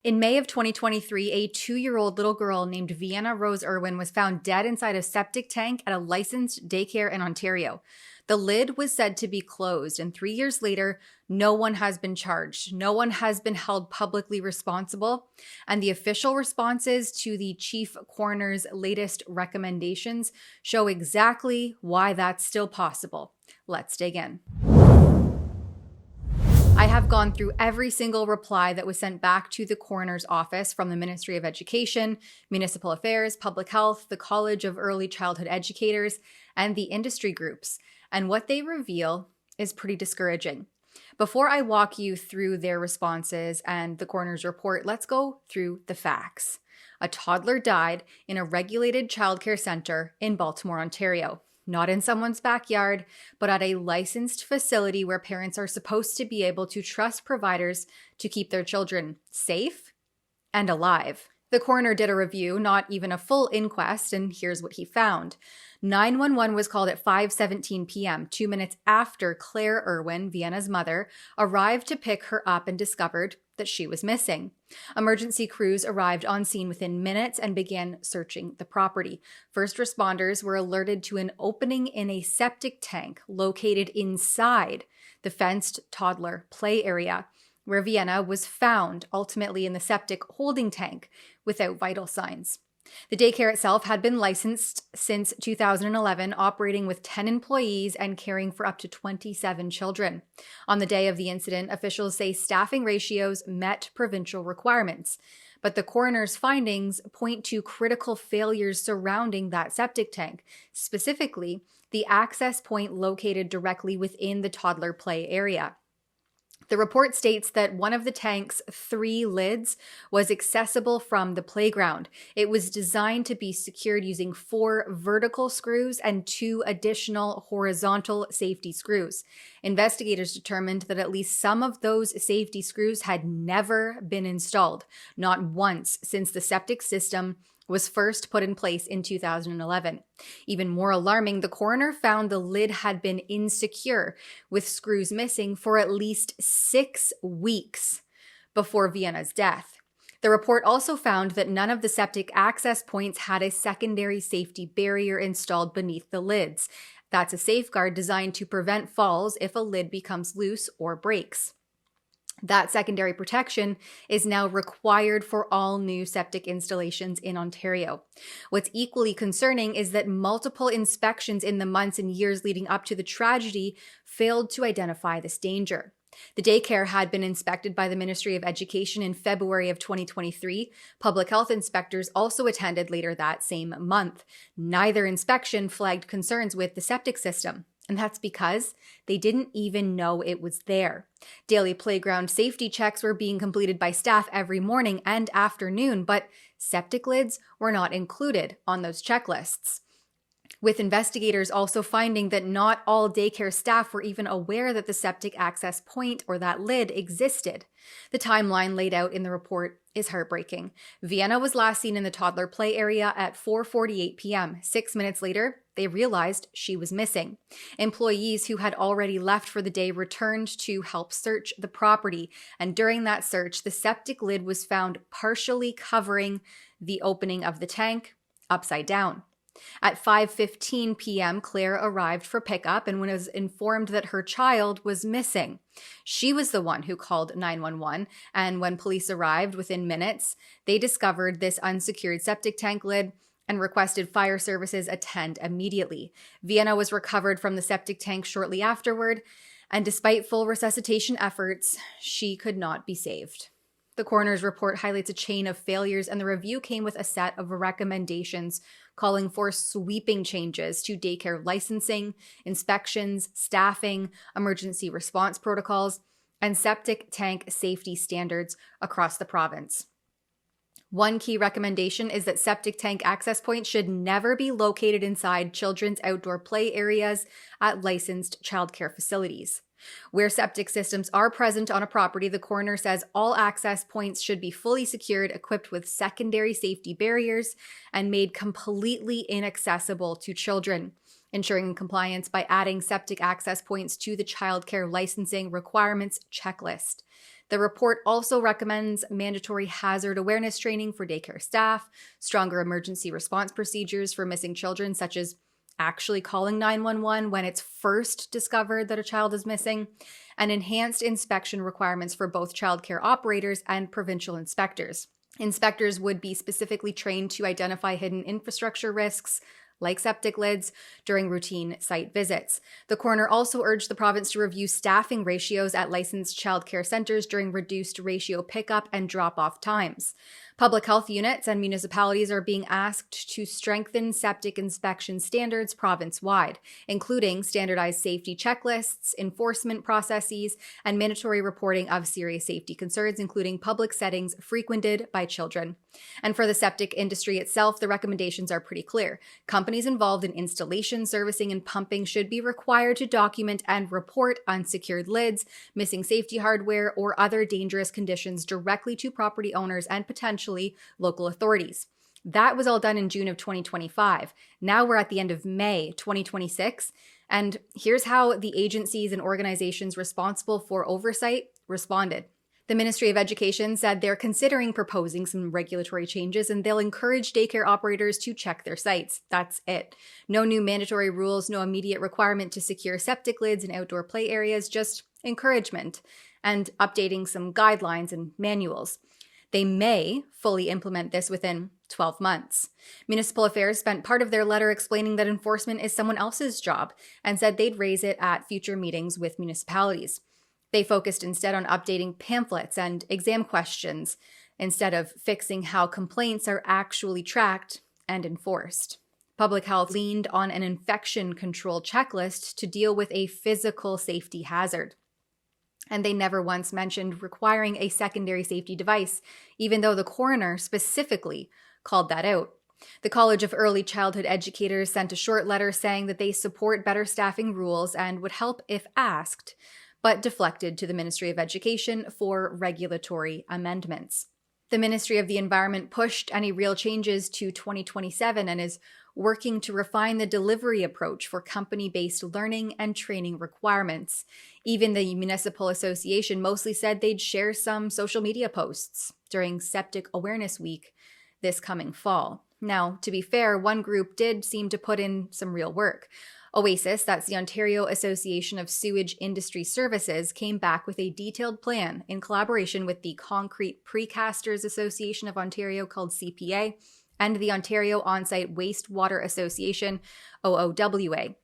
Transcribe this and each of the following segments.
In May of 2023, a 2-year-old little girl named Vienna Rose Irwin was found dead inside a septic tank at a licensed daycare in Ontario. The lid was said to be closed, and 3 years later, no one has been charged. No one has been held publicly responsible, and the official responses to the chief coroner's latest recommendations show exactly why that's still possible. Let's dig in. I have gone through every single reply that was sent back to the coroner's office from the Ministry of Education, Municipal Affairs, Public Health, the College of Early Childhood Educators, and the industry groups. And what they reveal is pretty discouraging. Before I walk you through their responses and the coroner's report, let's go through the facts. A toddler died in a regulated childcare center in Baltimore, Ontario. Not in someone's backyard, but at a licensed facility where parents are supposed to be able to trust providers to keep their children safe and alive. The coroner did a review, not even a full inquest, and here's what he found. 911 was called at 5:17 p.m., 2 minutes after Claire Irwin, Vienna's mother, arrived to pick her up and discovered that she was missing. Emergency crews arrived on scene within minutes and began searching the property. First responders were alerted to an opening in a septic tank located inside the fenced toddler play area, where Vienna was found, ultimately in the septic holding tank, without vital signs. The daycare itself had been licensed since 2011, operating with 10 employees and caring for up to 27 children. On the day of the incident, officials say staffing ratios met provincial requirements, but the coroner's findings point to critical failures surrounding that septic tank, specifically the access point located directly within the toddler play area. The report states that one of the tank's 3 lids was accessible from the playground. It was designed to be secured using 4 vertical screws and 2 additional horizontal safety screws. Investigators determined that at least some of those safety screws had never been installed, not once since the septic system was first put in place in 2011. Even more alarming, the coroner found the lid had been insecure, with screws missing for at least 6 weeks before Vienna's death. The report also found that none of the septic access points had a secondary safety barrier installed beneath the lids. That's a safeguard designed to prevent falls if a lid becomes loose or breaks. That secondary protection is now required for all new septic installations in Ontario. What's equally concerning is that multiple inspections in the months and years leading up to the tragedy failed to identify this danger. The daycare had been inspected by the Ministry of Education in February of 2023. Public health inspectors also attended later that same month. Neither inspection flagged concerns with the septic system. And that's because they didn't even know it was there. Daily playground safety checks were being completed by staff every morning and afternoon, but septic lids were not included on those checklists. With investigators also finding that not all daycare staff were even aware that the septic access point or that lid existed. The timeline laid out in the report is heartbreaking. Vienna was last seen in the toddler play area at 4:48 p.m. 6 minutes later, they realized she was missing. Employees who had already left for the day returned to help search the property, and during that search, the septic lid was found partially covering the opening of the tank, upside down. At 5:15 p.m., Claire arrived for pickup and was informed that her child was missing. She was the one who called 911, and when police arrived within minutes, they discovered this unsecured septic tank lid and requested fire services attend immediately. Vienna was recovered from the septic tank shortly afterward, and despite full resuscitation efforts, she could not be saved. The coroner's report highlights a chain of failures, and the review came with a set of recommendations calling for sweeping changes to daycare licensing, inspections, staffing, emergency response protocols, and septic tank safety standards across the province. One key recommendation is that septic tank access points should never be located inside children's outdoor play areas at licensed childcare facilities. Where septic systems are present on a property, the coroner says all access points should be fully secured, equipped with secondary safety barriers, and made completely inaccessible to children, ensuring compliance by adding septic access points to the childcare licensing requirements checklist. The report also recommends mandatory hazard awareness training for daycare staff, stronger emergency response procedures for missing children, such as actually calling 911 when it's first discovered that a child is missing, and enhanced inspection requirements for both childcare operators and provincial inspectors. Inspectors would be specifically trained to identify hidden infrastructure risks, like septic lids, during routine site visits. The coroner also urged the province to review staffing ratios at licensed childcare centres during reduced ratio pickup and drop-off times. Public health units and municipalities are being asked to strengthen septic inspection standards province-wide, including standardized safety checklists, enforcement processes, and mandatory reporting of serious safety concerns, including public settings frequented by children. And for the septic industry itself, the recommendations are pretty clear. Companies involved in installation, servicing, and pumping should be required to document and report unsecured lids, missing safety hardware, or other dangerous conditions directly to property owners and potentially local authorities. That was all done in June of 2025. Now we're at the end of May 2026, and here's how the agencies and organizations responsible for oversight responded. The Ministry of Education said they're considering proposing some regulatory changes and they'll encourage daycare operators to check their sites. That's it. No new mandatory rules, no immediate requirement to secure septic lids in outdoor play areas, just encouragement and updating some guidelines and manuals. They may fully implement this within 12 months. Municipal Affairs spent part of their letter explaining that enforcement is someone else's job and said they'd raise it at future meetings with municipalities. They focused instead on updating pamphlets and exam questions instead of fixing how complaints are actually tracked and enforced. Public health leaned on an infection control checklist to deal with a physical safety hazard. And they never once mentioned requiring a secondary safety device, even though the coroner specifically called that out. The College of Early Childhood Educators sent a short letter saying that they support better staffing rules and would help if asked, but deflected to the Ministry of Education for regulatory amendments. The Ministry of the Environment pushed any real changes to 2027 and is working to refine the delivery approach for company-based learning and training requirements. Even the Municipal Association mostly said they'd share some social media posts during Septic Awareness Week this coming fall. Now, to be fair, one group did seem to put in some real work. OASIS, that's the Ontario Association of Sewage Industry Services, came back with a detailed plan in collaboration with the Concrete Precasters Association of Ontario, called CPA, and the Ontario On-Site Wastewater Association, OOWA.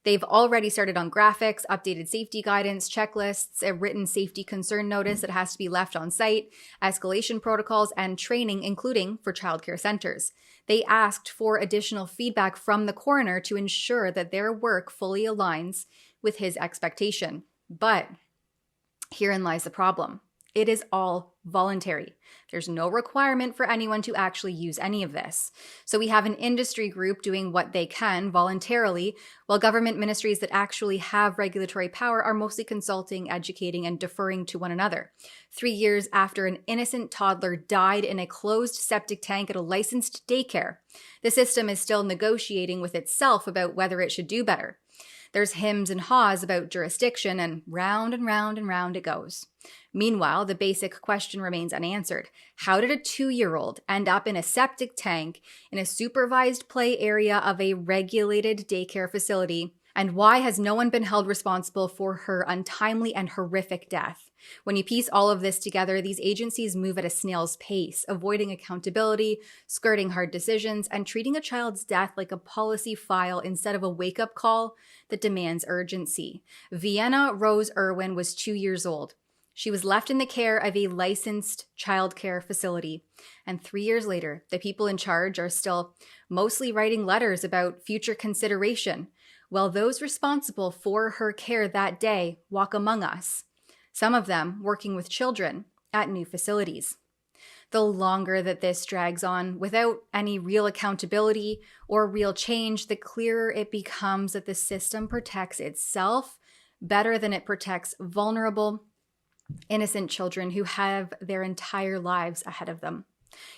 They've already started on graphics, updated safety guidance, checklists, a written safety concern notice that has to be left on site, escalation protocols, and training, including for childcare centers. They asked for additional feedback from the coroner to ensure that their work fully aligns with his expectation. But herein lies the problem. It is all voluntary. There's no requirement for anyone to actually use any of this. So we have an industry group doing what they can voluntarily, while government ministries that actually have regulatory power are mostly consulting, educating, and deferring to one another. 3 years after an innocent toddler died in a closed septic tank at a licensed daycare, the system is still negotiating with itself about whether it should do better. There's hems and haws about jurisdiction, and round and round and round it goes. Meanwhile, the basic question remains unanswered. How did a 2-year-old end up in a septic tank in a supervised play area of a regulated daycare facility? And why has no one been held responsible for her untimely and horrific death? When you piece all of this together, these agencies move at a snail's pace, avoiding accountability, skirting hard decisions, and treating a child's death like a policy file instead of a wake-up call that demands urgency. Vienna Rose Irwin was 2 years old. She was left in the care of a licensed childcare facility. And 3 years later, the people in charge are still mostly writing letters about future consideration, while those responsible for her care that day walk among us, some of them working with children at new facilities. The longer that this drags on without any real accountability or real change, the clearer it becomes that the system protects itself better than it protects vulnerable, innocent children who have their entire lives ahead of them.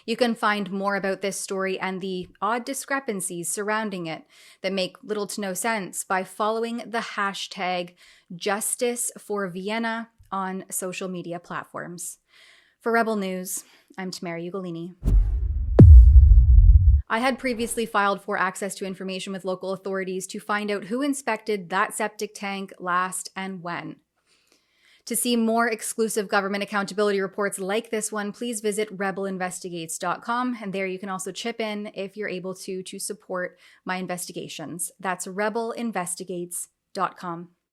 You can find more about this story and the odd discrepancies surrounding it that make little to no sense by following the hashtag Justice for Vienna on social media platforms. For Rebel News, I'm Tamara Ugolini. I had previously filed for access to information with local authorities to find out who inspected that septic tank last and when. To see more exclusive government accountability reports like this one, please visit rebelinvestigates.com, and there you can also chip in if you're able to support my investigations. That's rebelinvestigates.com.